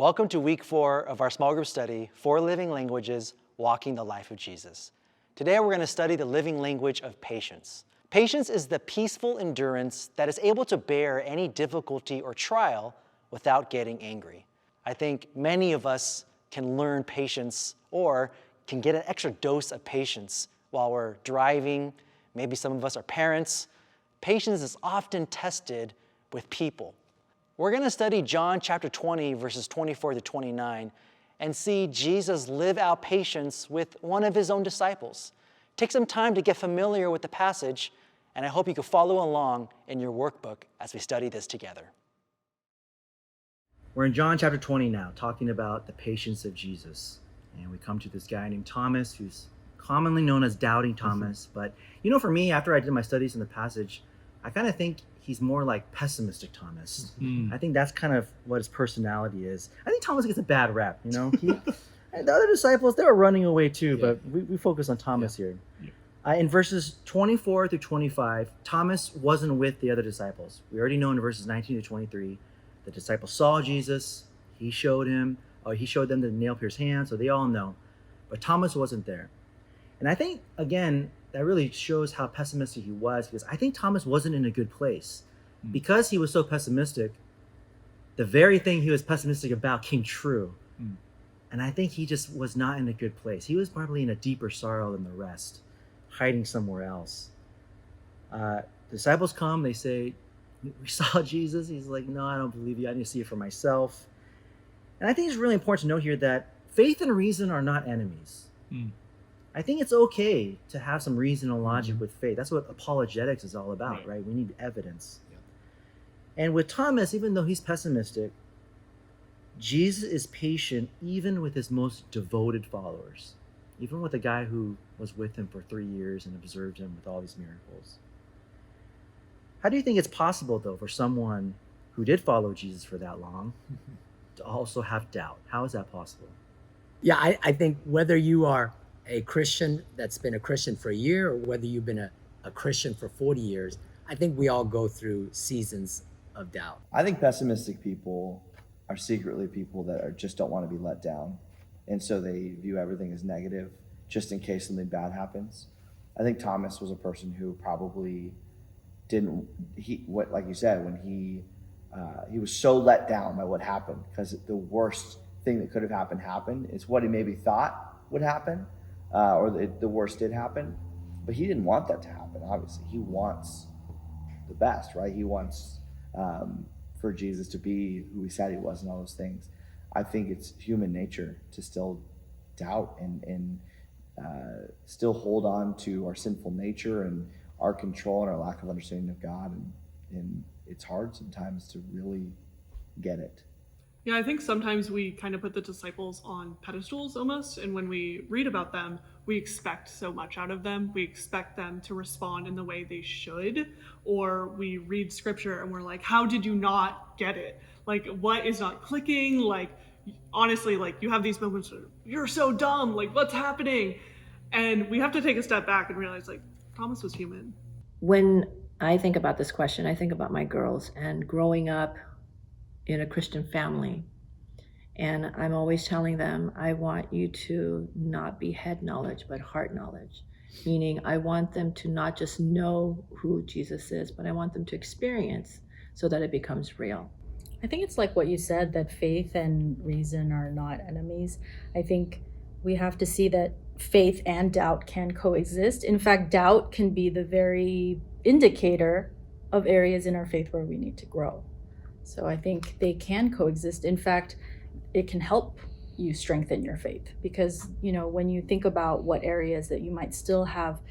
Welcome to week 4 of our small group study, 4 Living Languages, Walking the Life of Jesus. Today we're going to study the living language of patience. Patience is the peaceful endurance that is able to bear any difficulty or trial without getting angry. I think many of us can learn patience or can get an extra dose of patience while we're driving. Maybe some of us are parents. Patience is often tested with people. We're going to study John chapter 20, verses 24 to 29, and see Jesus live out patience with one of his own disciples. Take some time to get familiar with the passage, and I hope you can follow along in your workbook as we study this together. We're in John chapter 20 now, talking about the patience of Jesus. And we come to this guy named Thomas, who's commonly known as Doubting Thomas. But, for me, after I did my studies in the passage, I kind of think he's more like pessimistic Thomas. I think that's kind of what his personality is. I think Thomas gets a bad rap, and the other disciples, they were running away too, but we focus on Thomas here. In verses 24 through 25, Thomas wasn't with the other disciples. We already know in verses 19 to 23, the disciples saw Jesus, he showed them the nail-pierced hands, so they all know. But Thomas wasn't there. And I think, again, that really shows how pessimistic he was, because I think Thomas wasn't in a good place. Because he was so pessimistic, the very thing he was pessimistic about came true. And I think he just was not in a good place. He was probably in a deeper sorrow than the rest, hiding somewhere else. Disciples come, they say, "We saw Jesus." He's like, "No, I don't believe you. I need to see it for myself." And I think it's really important to note here that faith and reason are not enemies. I think it's okay to have some reason and logic with faith. That's what apologetics is all about, right? We need evidence. And with Thomas, even though he's pessimistic, Jesus is patient even with his most devoted followers, even with the guy who was with him for 3 years and observed him with all these miracles. How do you think it's possible, though, for someone who did follow Jesus for that long to also have doubt? How is that possible? Yeah, I think whether you are a Christian that's been a Christian for a year or whether you've been a Christian for 40 years, I think we all go through seasons of doubt. I think pessimistic people are secretly people that just don't want to be let down. And so they view everything as negative just in case something bad happens. I think Thomas was a person who probably like you said, when he was so let down by what happened, because the worst thing that could have happened is what he maybe thought would happen. Or the worst did happen, but he didn't want that to happen. Obviously, he wants the best, right? He wants for Jesus to be who he said he was and all those things. I think it's human nature to still doubt and still hold on to our sinful nature and our control and our lack of understanding of God. And it's hard sometimes to really get it. Yeah, I think sometimes we kind of put the disciples on pedestals almost, and when we read about them, we expect so much out of them. We expect them to respond in the way they should, or we read scripture and we're like, how did you not get it? Like, what is not clicking? Like, honestly, like, you have these moments where you're so dumb, like, what's happening? And we have to take a step back and realize, like, Thomas was human. When I think about this question, I think about my girls and growing up in a Christian family. And I'm always telling them, I want you to not be head knowledge, but heart knowledge. Meaning I want them to not just know who Jesus is, but I want them to experience so that it becomes real. I think it's like what you said, that faith and reason are not enemies. I think we have to see that faith and doubt can coexist. In fact, doubt can be the very indicator of areas in our faith where we need to grow. So I think they can coexist. In fact, it can help you strengthen your faith because, when you think about what areas that you might still have,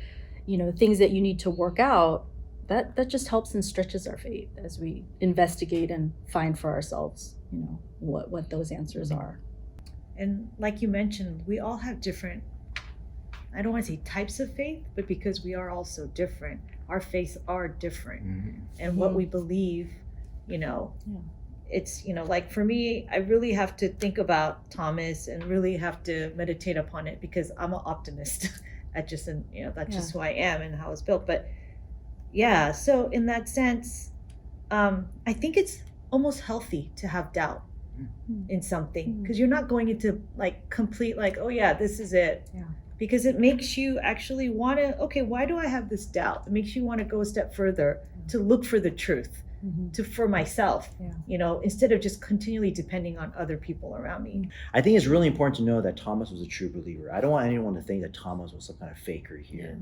things that you need to work out, that just helps and stretches our faith as we investigate and find for ourselves, what those answers are. And like you mentioned, we all have different, I don't want to say types of faith, but because we are all so different, our faiths are different. And what we believe, it's, like for me, I really have to think about Thomas and really have to meditate upon it because I'm an optimist. That's just who I am and how it's built. But so in that sense, I think it's almost healthy to have doubt in something, because you're not going into like complete like, oh yeah, this is it. Yeah. Because it makes you actually want to, okay, why do I have this doubt? It makes you want to go a step further to look for the truth, for myself, you know, instead of just continually depending on other people around me. I think it's really important to know that Thomas was a true believer. I don't want anyone to think that Thomas was some kind of faker here.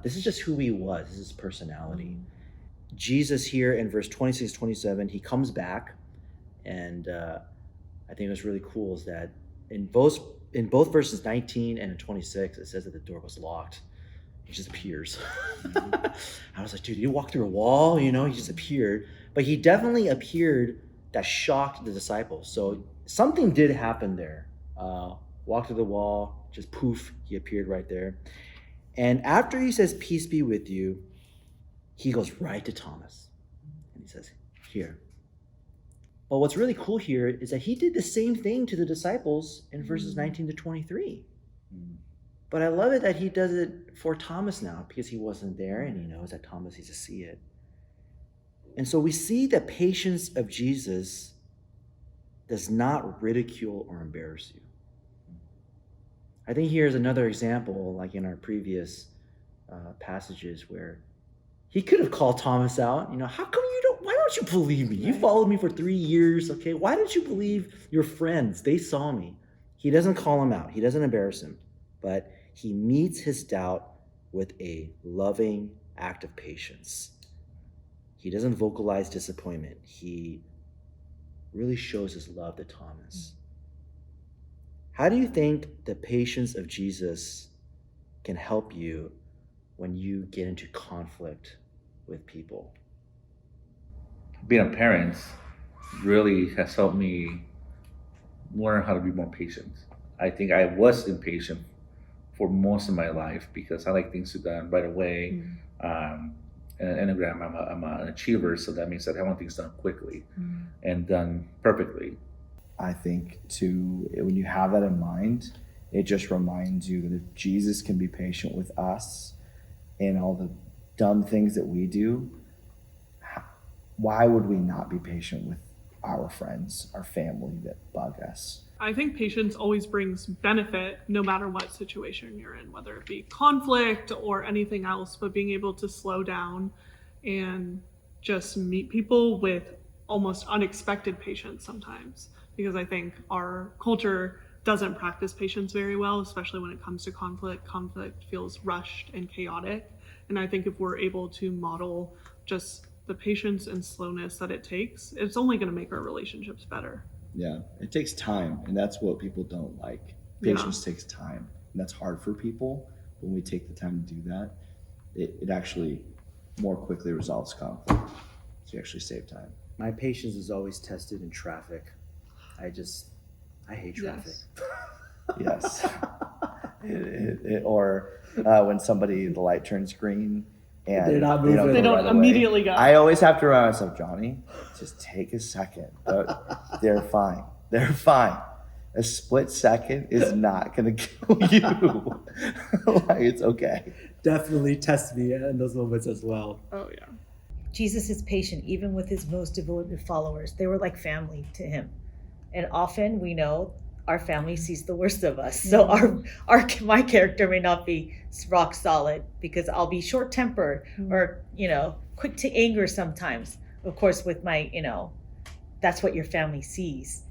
This is just who he was. This is his personality. Jesus here in verse 26, 27, he comes back, and I think what's really cool is that in both verses 19 and 26, it says that the door was locked. He just appears. I was like, dude, you walked through a wall, you know, he just appeared. But he definitely appeared that shocked the disciples. So something did happen there. Walked through the wall, just poof, he appeared right there. And after he says, peace be with you, he goes right to Thomas. And he says, here. But what's really cool here is that he did the same thing to the disciples in verses 19 to 23. But I love it that he does it for Thomas now, because he wasn't there and he knows that Thomas needs to see it. And so we see the patience of Jesus does not ridicule or embarrass you. I think here's another example, like in our previous passages, where he could have called Thomas out. You know, why don't you believe me? You followed me for 3 years, okay? Why don't you believe your friends? They saw me. He doesn't call him out. He doesn't embarrass him. But he meets his doubt with a loving act of patience. He doesn't vocalize disappointment. He really shows his love to Thomas. How do you think the patience of Jesus can help you when you get into conflict with people? Being a parent really has helped me learn how to be more patient. I think I was impatient for most of my life because I like things to be done right away. And an Enneagram, I'm an achiever, so that means that I want things done quickly and done perfectly. I think too, when you have that in mind, it just reminds you that if Jesus can be patient with us and all the dumb things that we do, why would we not be patient with our friends, our family that bug us? I think patience always brings benefit no matter what situation you're in, whether it be conflict or anything else, but being able to slow down and just meet people with almost unexpected patience sometimes. Because I think our culture doesn't practice patience very well, especially when it comes to conflict. Conflict feels rushed and chaotic. And I think if we're able to model just the patience and slowness that it takes, it's only going to make our relationships better. Yeah, it takes time, and that's what people don't like. Patience takes time, and that's hard for people. When we take the time to do that, it actually more quickly resolves conflict. So you actually save time. My patience is always tested in traffic. I hate traffic. Yes. Or when the light turns green and they're not moving. They don't immediately go. I always have to remind myself, Johnny, just take a second. They're fine. They're fine. A split second is not going to kill you. Like, it's okay. Definitely test me in those moments as well. Oh, yeah. Jesus is patient even with his most devoted followers. They were like family to him. And often we know our family sees the worst of us. So my character may not be rock solid because I'll be short-tempered or, quick to anger sometimes. Of course, with my, that's what your family sees.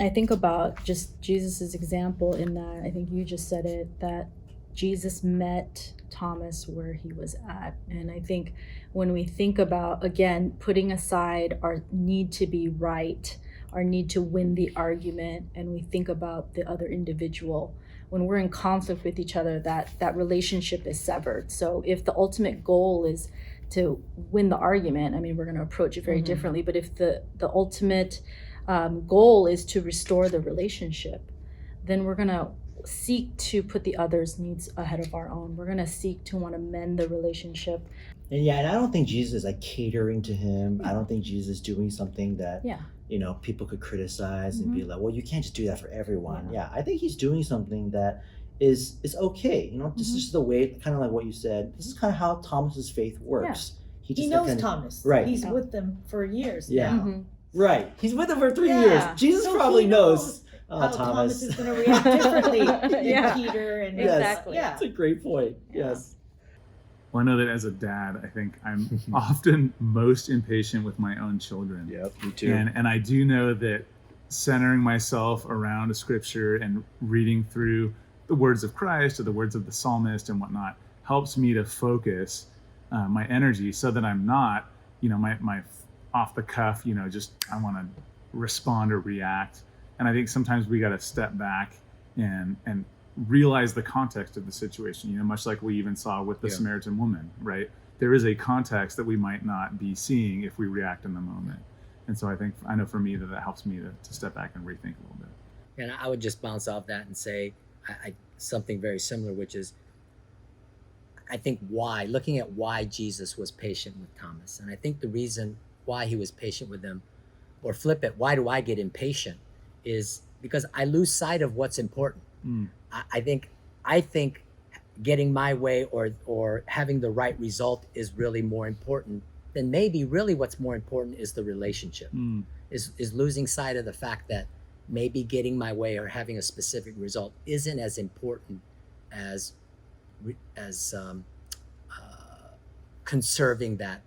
I think about just Jesus's example in that, I think you just said it, that Jesus met Thomas where he was at. And I think when we think about, again, putting aside our need to be right, our need to win the argument, and we think about the other individual, when we're in conflict with each other, that relationship is severed. So if the ultimate goal is to win the argument, I mean, we're going to approach it very differently, but if the ultimate goal is to restore the relationship, then we're going to seek to put the other's needs ahead of our own. We're going to seek to want to mend the relationship. And I don't think Jesus is like catering to him. I don't think Jesus is doing something that people could criticize and be like, well, you can't just do that for everyone. I think he's doing something that is okay. This is the way, kind of like what you said, this is kind of how Thomas's faith works. He knows Thomas. Right. He's with them for years now. Right. He's with him for 3 Yeah. years. Jesus So probably he knows. how Thomas is going to react differently than Yeah. Peter and Yes. Exactly. Yeah. That's a great point. Yes. Well, I know that as a dad, I think I'm often most impatient with my own children. Yep, me too. And I do know that centering myself around a scripture and reading through the words of Christ or the words of the psalmist and whatnot helps me to focus my energy so that I'm not, my off the cuff, just I want to respond or react. And I think sometimes we got to step back and realize the context of the situation, much like we even saw with the Samaritan woman, right? There is a context that we might not be seeing if we react in the moment. And so I know for me that helps me to step back and rethink a little bit. And I would just bounce off that and say something very similar, which is, I think looking at why Jesus was patient with Thomas. And I think the reason why he was patient with him, or flip it, why do I get impatient, is because I lose sight of what's important. I think getting my way or having the right result is really more important than maybe really what's more important is the relationship. Is losing sight of the fact that maybe getting my way or having a specific result isn't as important as conserving that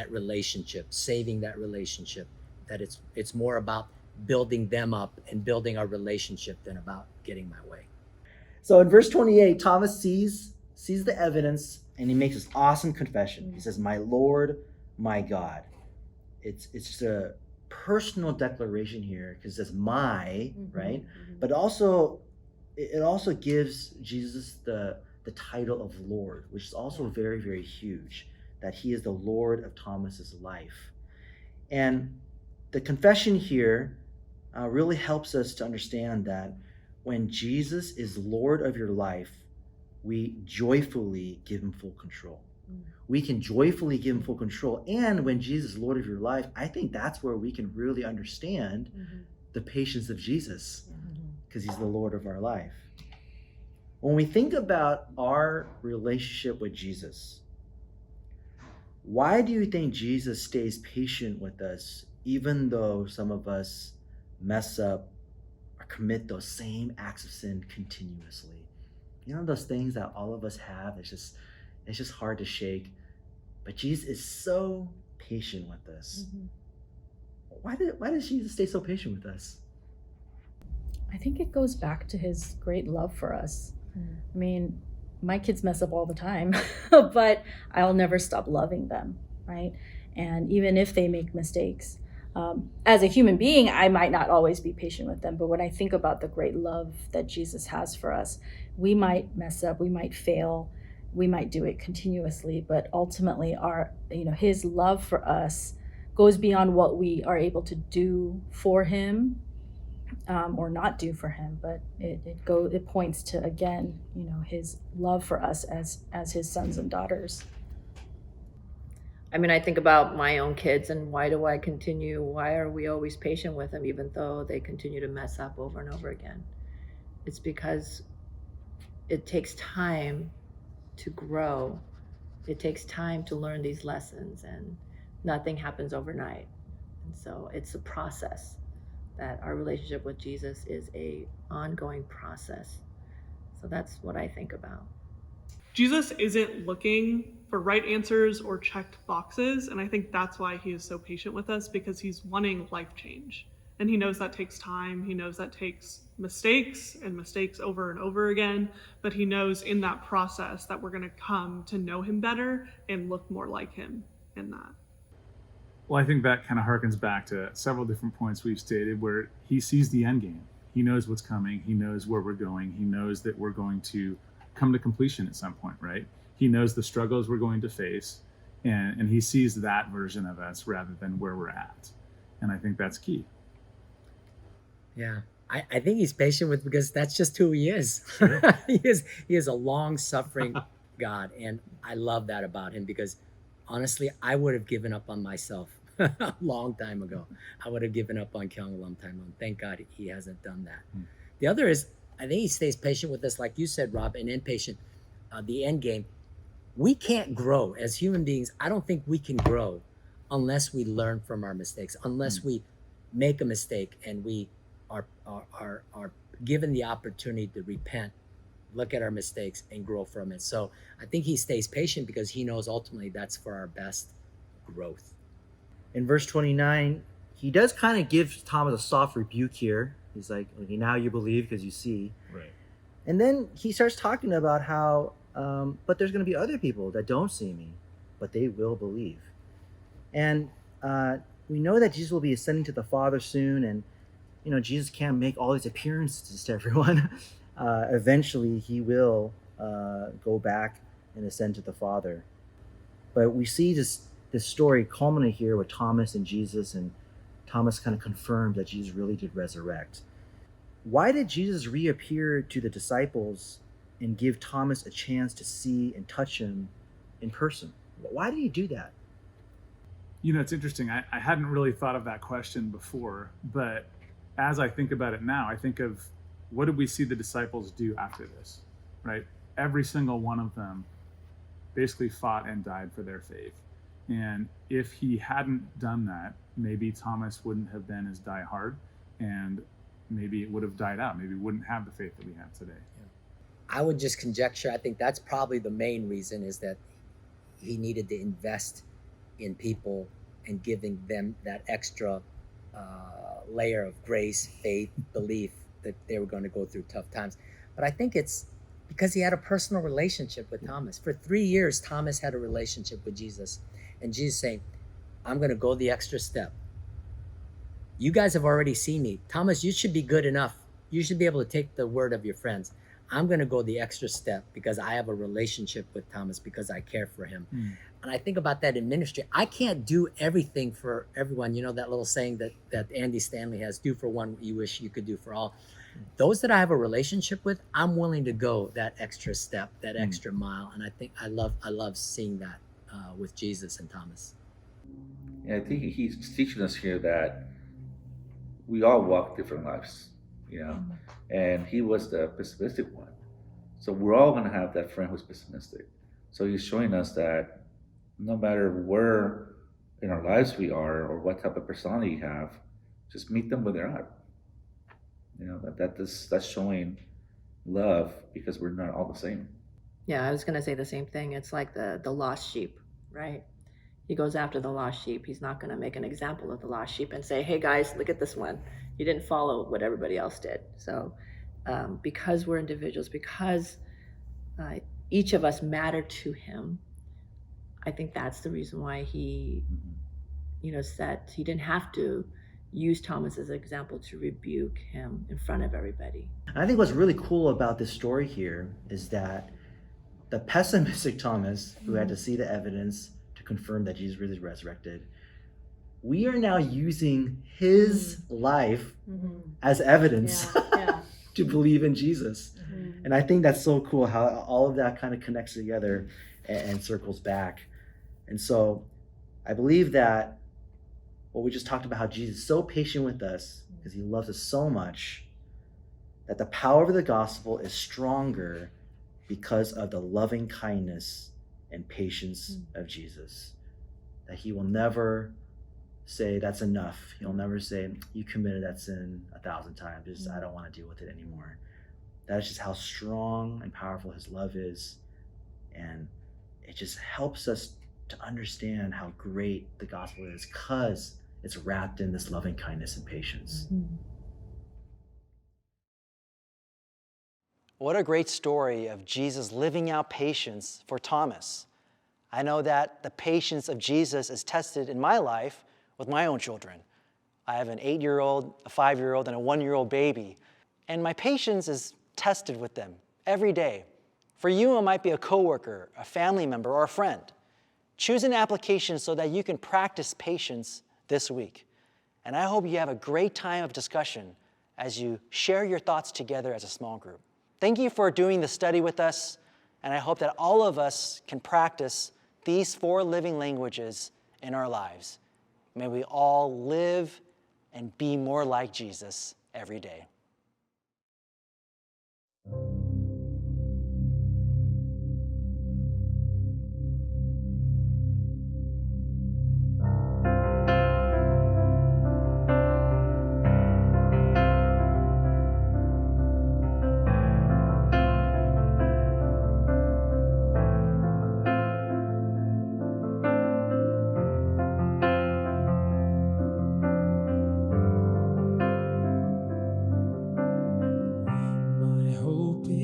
relationship, saving that relationship. That it's more about building them up and building our relationship than about getting my way. So in verse 28, Thomas sees the evidence and he makes this awesome confession. He says, "My Lord, my God." It's just a personal declaration here because it says "my," right? But also, it also gives Jesus the title of Lord, which is also very, very huge, that he is the Lord of Thomas's life. And the confession here really helps us to understand that when Jesus is Lord of your life, we joyfully give him full control. We can joyfully give him full control. And when Jesus is Lord of your life, I think that's where we can really understand the patience of Jesus, because he's the Lord of our life. When we think about our relationship with Jesus, why do you think Jesus stays patient with us, even though some of us mess up or commit those same acts of sin continuously? Those things that all of us have, it's just hard to shake. But Jesus is so patient with us. Why does Jesus stay so patient with us? I think it goes back to his great love for us. I mean, my kids mess up all the time, but I'll never stop loving them, right? And even if they make mistakes, as a human being, I might not always be patient with them. But when I think about the great love that Jesus has for us, we might mess up, we might fail, we might do it continuously, but ultimately his love for us goes beyond what we are able to do for him or not do for him. But it points to, again, his love for us as his sons and daughters. I mean, I think about my own kids and why are we always patient with them even though they continue to mess up over and over again? It's because it takes time to grow. It takes time to learn these lessons, and nothing happens overnight. And so it's a process, that our relationship with Jesus is a ongoing process. So that's what I think about. Jesus isn't looking for right answers or checked boxes, and I think that's why he is so patient with us, because he's wanting life change. And he knows that takes time. He knows that takes mistakes and mistakes over and over again, but he knows in that process that we're going to come to know him better and look more like him in that. Well, I think that kind of harkens back to several different points we've stated where he sees the end game. He knows what's coming. He knows where we're going. He knows that we're going to come to completion at some point, right? He knows the struggles we're going to face, and he sees that version of us rather than where we're at. And I think that's key. Yeah, I think he's patient because that's just who he is. He is a long-suffering God, and I love that about him, because honestly, I would have given up on myself a long time ago. I would have given up on Kyung a long time ago. Thank God he hasn't done that. The other is, I think he stays patient with us, like you said, Rob, and impatient. The end game, we can't grow as human beings. I don't think we can grow unless we learn from our mistakes, unless we make a mistake and we are given the opportunity to repent, look at our mistakes and grow from it. So I think he stays patient because he knows ultimately that's for our best growth. In verse 29, he does kind of give Thomas a soft rebuke here. He's like, okay, now you believe because you see. Right. And then he starts talking about how, but there's going to be other people that don't see me, but they will believe. And we know that Jesus will be ascending to the Father soon, and Jesus can't make all these appearances to everyone. Eventually, he will go back and ascend to the Father. But we see this story culminate here with Thomas and Jesus, and Thomas kind of confirmed that Jesus really did resurrect. Why did Jesus reappear to the disciples and give Thomas a chance to see and touch him in person? Why did he do that? It's interesting. I hadn't really thought of that question before, but as I think about it now, I think of what did we see the disciples do after this, right? Every single one of them basically fought and died for their faith. And if he hadn't done that, maybe Thomas wouldn't have been as diehard, and maybe it would have died out. Maybe we wouldn't have the faith that we have today. I would just conjecture, I think that's probably the main reason, is that he needed to invest in people and giving them that extra layer of grace, faith, belief that they were going to go through tough times. But I think it's because he had a personal relationship with Thomas. For 3 years, Thomas had a relationship with Jesus. And Jesus saying, I'm going to go the extra step. You guys have already seen me. Thomas, you should be good enough. You should be able to take the word of your friends. I'm going to go the extra step because I have a relationship with Thomas, because I care for him. And I think about that in ministry. I can't do everything for everyone. That little saying that Andy Stanley has, do for one what you wish you could do for all. Those that I have a relationship with, I'm willing to go that extra step, that extra mile. And I think I love seeing that with Jesus and Thomas. And I think he's teaching us here that we all walk different lives, and he was the pessimistic one. So we're all going to have that friend who's pessimistic. So he's showing us that no matter where in our lives we are or what type of personality you have, just meet them where they're at. That's showing love, because we're not all the same. Yeah, I was going to say the same thing. It's like the lost sheep, right? He goes after the lost sheep. He's not going to make an example of the lost sheep and say, hey guys, look at this one. You didn't follow what everybody else did. So because we're individuals, because each of us matter to him, I think that's the reason why he, said he didn't have to use Thomas as an example to rebuke him in front of everybody. I think what's really cool about this story here is that the pessimistic Thomas, who had to see the evidence to confirm that Jesus really resurrected, we are now using his life as evidence to believe in Jesus. And I think that's so cool how all of that kind of connects together and circles back. And so I believe that what we just talked about, how Jesus is so patient with us because he loves us so much, that the power of the gospel is stronger because of the loving kindness and patience of Jesus. That he will never say that's enough. He'll never say, you committed that sin 1,000 times. I don't want to deal with it anymore. That is just how strong and powerful his love is. And it just helps us to understand how great the gospel is, because it's wrapped in this loving kindness and patience. What a great story of Jesus living out patience for Thomas. I know that the patience of Jesus is tested in my life with my own children. I have an 8-year-old, a 5-year-old, and a 1-year-old baby. And my patience is tested with them every day. For you, it might be a coworker, a family member, or a friend. Choose an application so that you can practice patience this week. And I hope you have a great time of discussion as you share your thoughts together as a small group. Thank you for doing the study with us, and I hope that all of us can practice these 4 living languages in our lives. May we all live and be more like Jesus every day.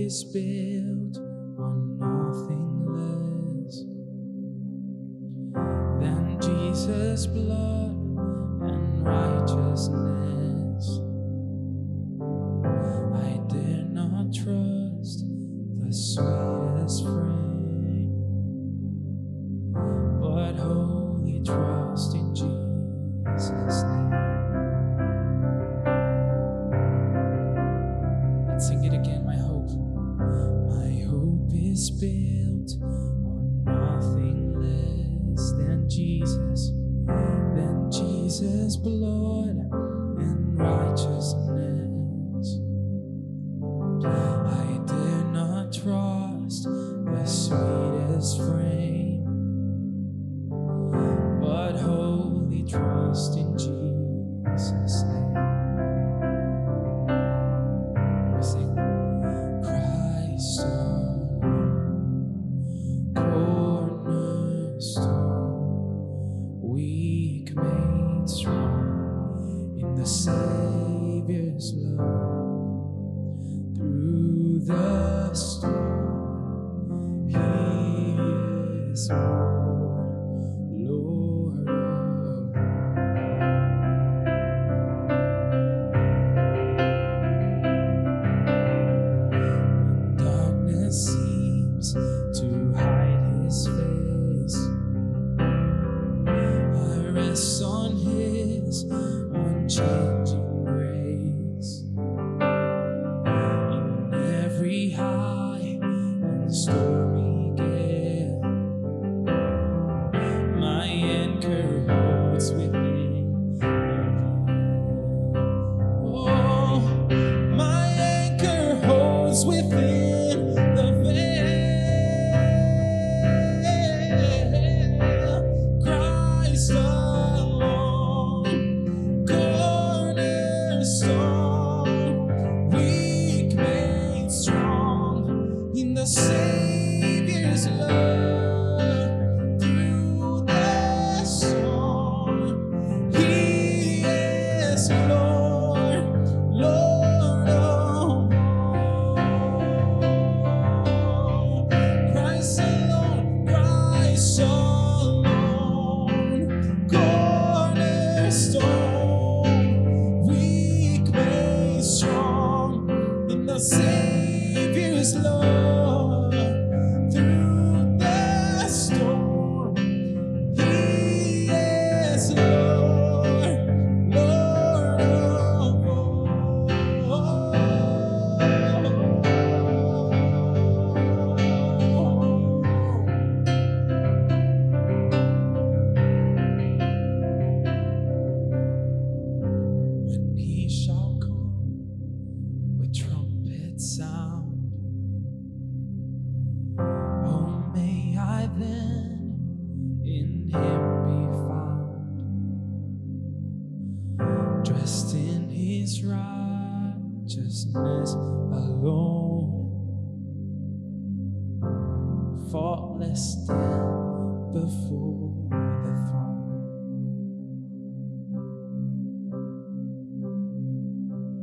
is built on nothing less than Jesus' blood and righteousness. I dare not trust the sweetest friend, but wholly trust in Jesus' name. Let's sing it again. My hope is built on nothing less than Jesus' blood and righteousness. I dare not trust the sweetest frame, but wholly trust in Jesus' name. We sing, Christ alone, cornerstone, weak made strong in the Savior's love. Through the storm, He is Lord of when darkness seems to hide His face, I rest on His unchanging grace. In every high and stormy gale, my anchor holds within the veil. Oh, my anchor holds within the veil. Christ alone, cornerstone, weak made strong in the Savior's love. Through the storm, He is Lord, Lord of all. Christ alone, cornerstone, weak made strong in the Savior's love. Through the storm, He is Lord, Lord of all. When He shall come with trumpet sound, oh, may I then in Him be found, dressed in His righteousness alone, faultless stand before the throne.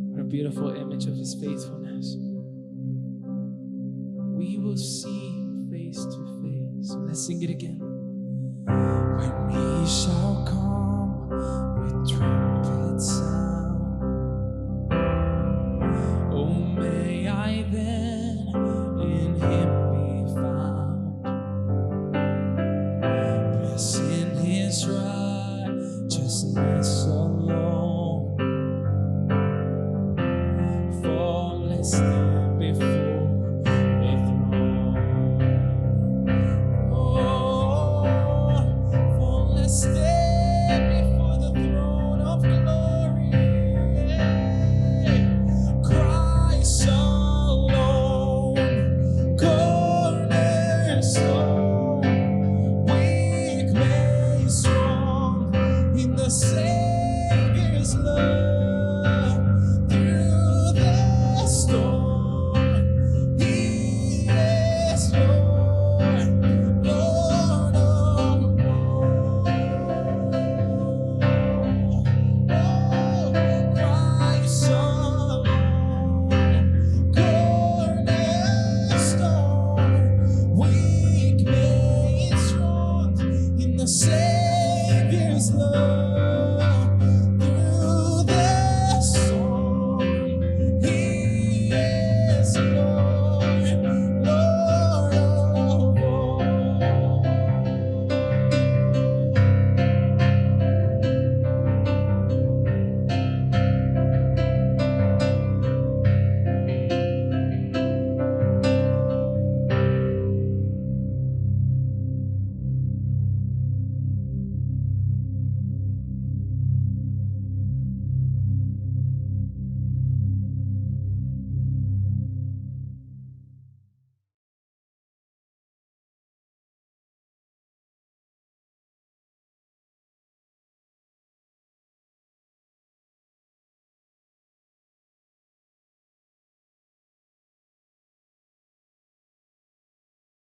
What a beautiful image of His faithfulness. We will see Him face to face. Let's sing it again. When He shall